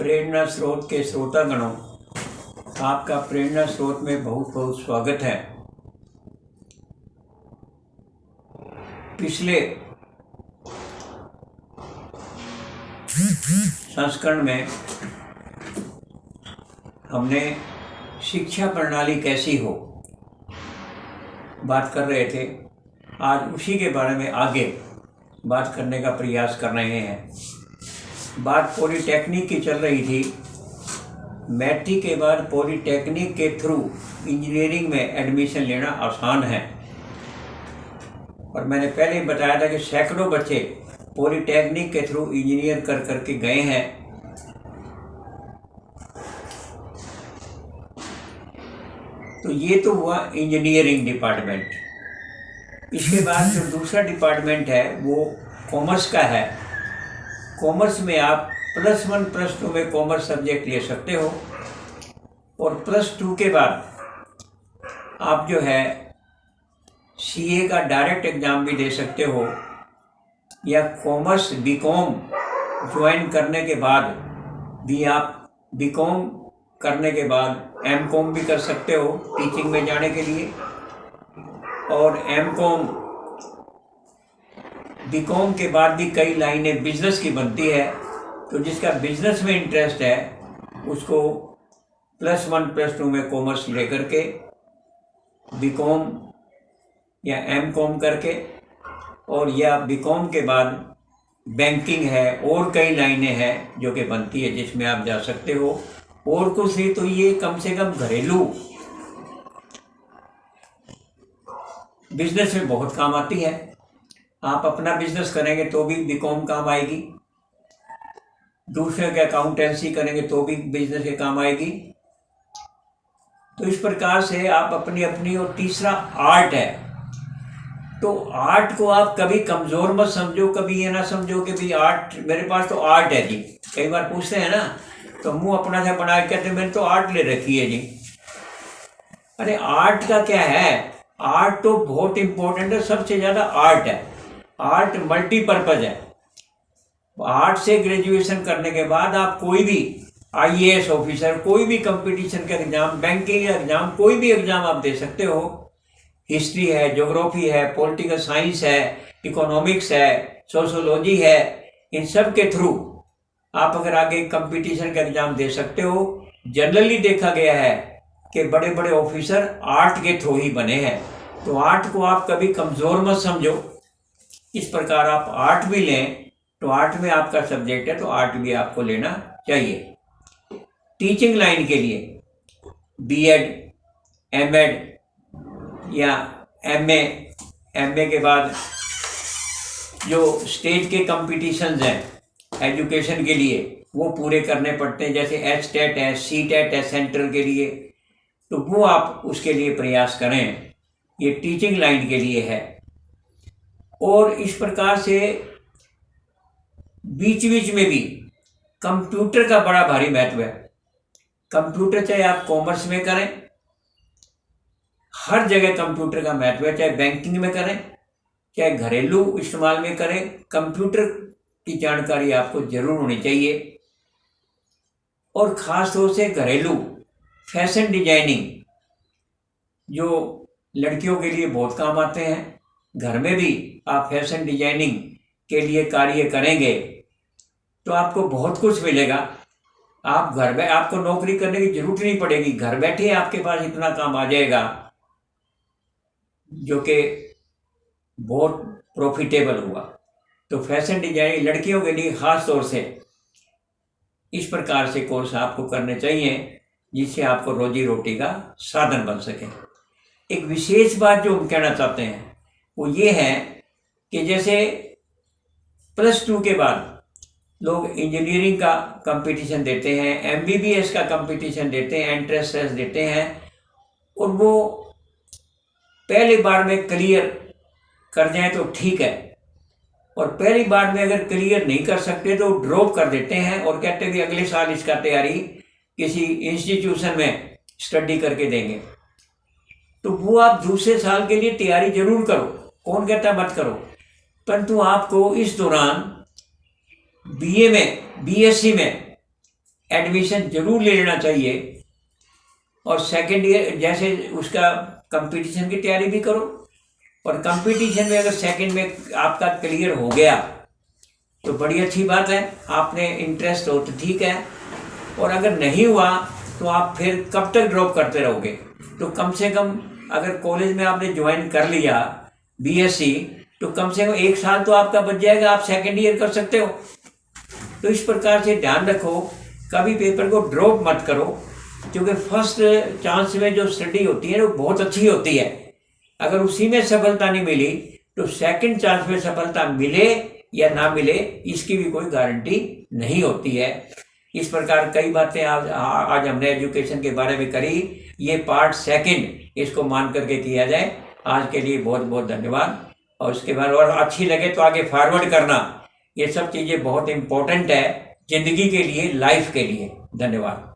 प्रेरणा स्रोत के श्रोतागणों, आपका प्रेरणा स्रोत में बहुत बहुत स्वागत है। पिछले संस्करण में हमने शिक्षा प्रणाली कैसी हो बात कर रहे थे। आज उसी के बारे में आगे बात करने का प्रयास कर रहे हैं। बात पॉलीटेक्निक की चल रही थी। मैट्रिक के बाद पॉलीटेक्निक के थ्रू इंजीनियरिंग में एडमिशन लेना आसान है, और मैंने पहले ही बताया था कि सैकड़ों बच्चे पॉलीटेक्निक के थ्रू इंजीनियर कर करके गए हैं। तो ये तो हुआ इंजीनियरिंग डिपार्टमेंट। इसके बाद जो दूसरा डिपार्टमेंट है वो कॉमर्स का है। कॉमर्स में आप +1 +2 में कॉमर्स सब्जेक्ट ले सकते हो, और +2 के बाद आप जो है CA का डायरेक्ट एग्ज़ाम भी दे सकते हो, या कॉमर्स BCom ज्वाइन करने के बाद भी आप BCom करने के बाद MCom भी कर सकते हो टीचिंग में जाने के लिए। और MCom BCom के बाद भी कई लाइनें बिजनेस की बनती है, तो जिसका बिजनेस में इंटरेस्ट है उसको +1 +2 में कॉमर्स लेकर के BCom या MCom करके, और या BCom के बाद बैंकिंग है और कई लाइनें हैं जो कि बनती है जिसमें आप जा सकते हो। और कुछ नहीं तो ये कम से कम घरेलू बिजनेस में बहुत काम आती है। आप अपना बिजनेस करेंगे तो भी BCom काम आएगी, दूसरे के अकाउंटेंसी करेंगे तो भी बिजनेस के काम आएगी। तो इस प्रकार से आप अपनी अपनी। और तीसरा आर्ट है, तो आर्ट को आप कभी कमज़ोर मत समझो, कभी ये ना समझो कि भाई आर्ट, मेरे पास तो आर्ट है जी। कई बार पूछते हैं ना, तो मुंह अपना से बना के कहते हैं मैंने तो आर्ट ले रखी है जी। अरे आर्ट का क्या है, आर्ट तो बहुत इम्पोर्टेंट है, सबसे ज़्यादा आर्ट है। आर्ट मल्टीपर्पज़ है। आर्ट से ग्रेजुएशन करने के बाद आप कोई भी IAS ऑफिसर, कोई भी कंपटीशन का एग्ज़ाम, बैंकिंग का एग्ज़ाम, कोई भी एग्ज़ाम आप दे सकते हो। हिस्ट्री है, ज्योग्राफी है, पॉलिटिकल साइंस है, इकोनॉमिक्स है, सोशोलॉजी है, इन सब के थ्रू आप अगर आगे कंपटीशन का एग्ज़ाम दे सकते हो। जनरली देखा गया है कि बड़े बड़े ऑफिसर आर्ट के थ्रू ही बने हैं। तो आर्ट को आप कभी कमज़ोर मत समझो। इस प्रकार आप आर्ट भी लें तो आर्ट में आपका सब्जेक्ट है तो आर्ट भी आपको लेना चाहिए। टीचिंग लाइन के लिए B.Ed, M.Ed या MA के बाद जो स्टेट के कंपटीशंस हैं एजुकेशन के लिए वो पूरे करने पड़ते हैं, जैसे HTET है, CTET है सेंट्रल के लिए, तो वो आप उसके लिए प्रयास करें। ये टीचिंग लाइन के लिए है। और इस प्रकार से बीच बीच में भी कंप्यूटर का बड़ा भारी महत्व है। कंप्यूटर चाहे आप कॉमर्स में करें, हर जगह कंप्यूटर का महत्व है। चाहे बैंकिंग में करें, चाहे घरेलू इस्तेमाल में करें, कंप्यूटर की जानकारी आपको जरूर होनी चाहिए। और ख़ास तौर से घरेलू फैशन डिजाइनिंग जो लड़कियों के लिए बहुत काम आते हैं। घर में भी आप फैशन डिजाइनिंग के लिए कार्य करेंगे तो आपको बहुत कुछ मिलेगा। आप घर में, आपको नौकरी करने की जरूरत नहीं पड़ेगी, घर बैठे आपके पास इतना काम आ जाएगा जो कि बहुत प्रॉफिटेबल हुआ। तो फैशन डिजाइनिंग लड़कियों के लिए ख़ास तौर से इस प्रकार से कोर्स आपको करने चाहिए जिससे आपको रोजी रोटी का साधन बन सके। एक विशेष बात जो हम कहना चाहते हैं वो ये है कि जैसे +2 के बाद लोग इंजीनियरिंग का कंपटीशन देते हैं, MBBS का कंपटीशन देते हैं, एंट्रेंस टेस्ट देते हैं, और वो पहली बार में क्लियर कर जाएं तो ठीक है, और पहली बार में अगर क्लियर नहीं कर सकते तो ड्रॉप कर देते हैं और कहते हैं कि अगले साल इसका तैयारी किसी इंस्टीट्यूशन में स्टडी करके देंगे। तो वो आप दूसरे साल के लिए तैयारी जरूर करो, कौन कहता मत करो, परंतु आपको इस दौरान BA में, BSc में एडमिशन जरूर ले लेना चाहिए। और सेकेंड ईयर जैसे उसका कंपटीशन की तैयारी भी करो, और कंपटीशन में अगर सेकेंड में आपका क्लियर हो गया तो बड़ी अच्छी बात है, आपने इंटरेस्ट हो तो ठीक है। और अगर नहीं हुआ तो आप फिर कब तक ड्रॉप करते रहोगे? तो कम से कम अगर कॉलेज में आपने ज्वाइन कर लिया बीएससी, तो कम से कम 1 साल तो आपका बच जाएगा, आप सेकेंड ईयर कर सकते हो। तो इस प्रकार से ध्यान रखो, कभी पेपर को ड्रॉप मत करो, क्योंकि फर्स्ट चांस में जो स्टडी होती है वो बहुत अच्छी होती है। अगर उसी में सफलता नहीं मिली तो सेकंड चांस में सफलता मिले या ना मिले इसकी भी कोई गारंटी नहीं होती है। इस प्रकार कई बातें आज हमने एजुकेशन के बारे में करी। ये पार्ट सेकंड इसको मान करके किया जाए। आज के लिए बहुत बहुत धन्यवाद। और उसके बाद और अच्छी लगे तो आगे फॉरवर्ड करना। ये सब चीज़ें बहुत इम्पोर्टेंट है जिंदगी के लिए, लाइफ के लिए। धन्यवाद।